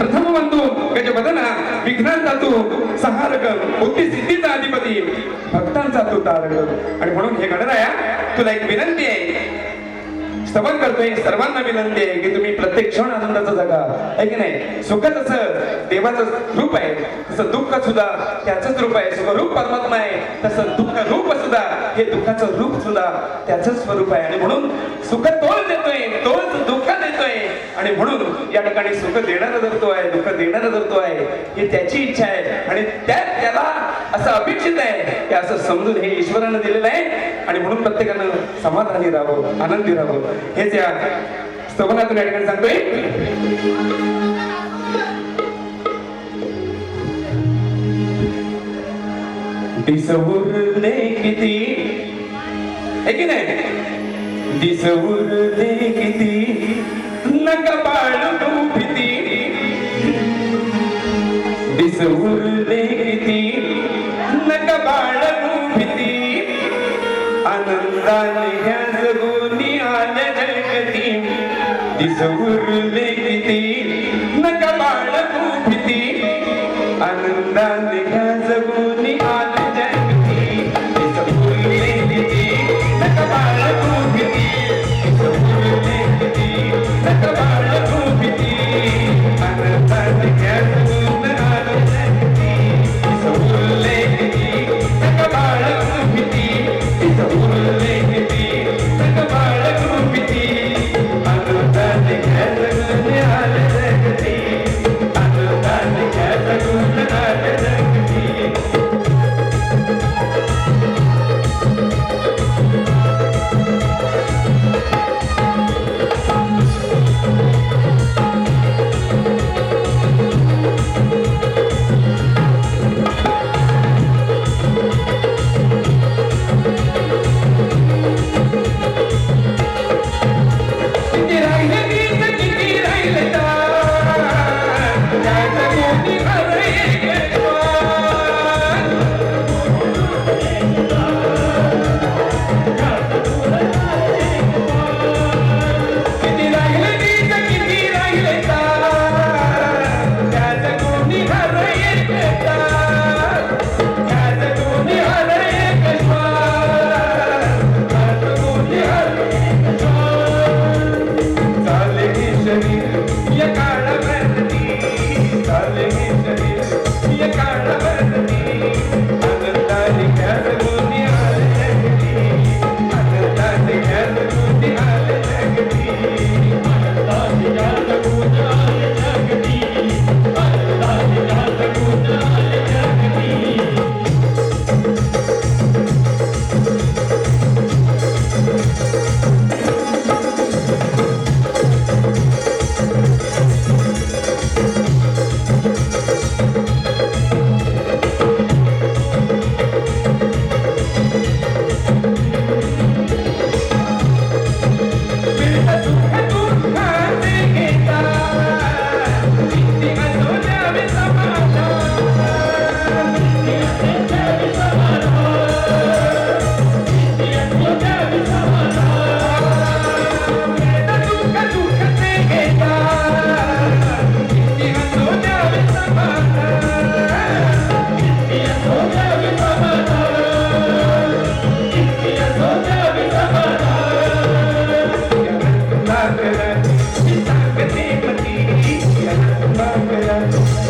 प्रथम बंधू गजबदना विघ्नांचा तू सहारक बुद्धी सिद्धीचा अधिपती भक्तांचा तू तारक. आणि म्हणून हे गणराया तुला एक विनंती आहे, स्तवन करतोय, सर्वांना विनंती आहे की तुम्ही प्रत्येक क्षण आनंदाचा जगा, आहे की नाही. सुख जसं देवाचं रूप आहे तसं दुःख सुद्धा त्याचंच रूप आहे. सुख रूप परमात्मा आहे तसं दुःख रूप सुद्धा हे दुःखाचं रूप सुद्धा त्याचंच स्वरूप आहे. आणि म्हणून सुख तोच देतोय, तोच दुःख देतोय. आणि म्हणून या ठिकाणी सुख देणारा जर तो आहे, दुःख देणारा जर तो आहे, ही त्याची इच्छा आहे. आणि त्याला असं अपेक्षित आहे की असं समजून हे ईश्वरानं दिलेलं आहे. आणि म्हणून प्रत्येकानं समाधानी राहावं, आनंदी राहावं, हेच या स्तवनातून या ठिकाणी सांगतोय. दिसवुरले किती, है की नाही, दिसवुरले किती नका बाळगू भीती, दिसवुरले किती नका बाळगू भीती, आनंदाने ह्या जगूनी आल्या जगती, दिसवुरले किती नका बाळगू भीती, आनंदाने ह्या जगूनी आल्या जगती, दिसवुरले किती नका बाळगू भीती, दिसवुरले किती नका बाळगू भीती, आनंदाने ह्या जगून आल्या जगती, दिसवुरले किती नका बाळगू भीती, दिसवुरले किती नका बाळगू भीती, आनंदाने ह्या जगून आल्या जगती, आनंदाने ह्या जगून आल्या जगती. किती राहिले गीत, किती राहिले तान, त्या जगूनी हर एक श्वास. किती राहिले गीत, किती राहिले तान, त्या जगूनी हर एक तान, त्या जगूनी हर एक श्वास, त्या जगूनी हर एक श्वास. चाले हे शरीर या काळावरती, चाले हे शरीर या काळावरती, आनंदाने ह्या जगूनी आल्या जगती, आनंदाने ह्या जगूनी आल्या जगती, आनंदाने ह्या जगून आल्या जगती, आनंदाने ह्या जगून आल्या जगती. मिळतं सुख दुःखाने घेता, किती असो द्यावे समाधान, किती असो द्यावे समाधान, किती असो द्यावे समाधान. मिळतं सुख दुःखाने घेता, किती असो द्यावे समाधान, किती असो द्यावे समाधान, किती असो द्यावे समाधान. या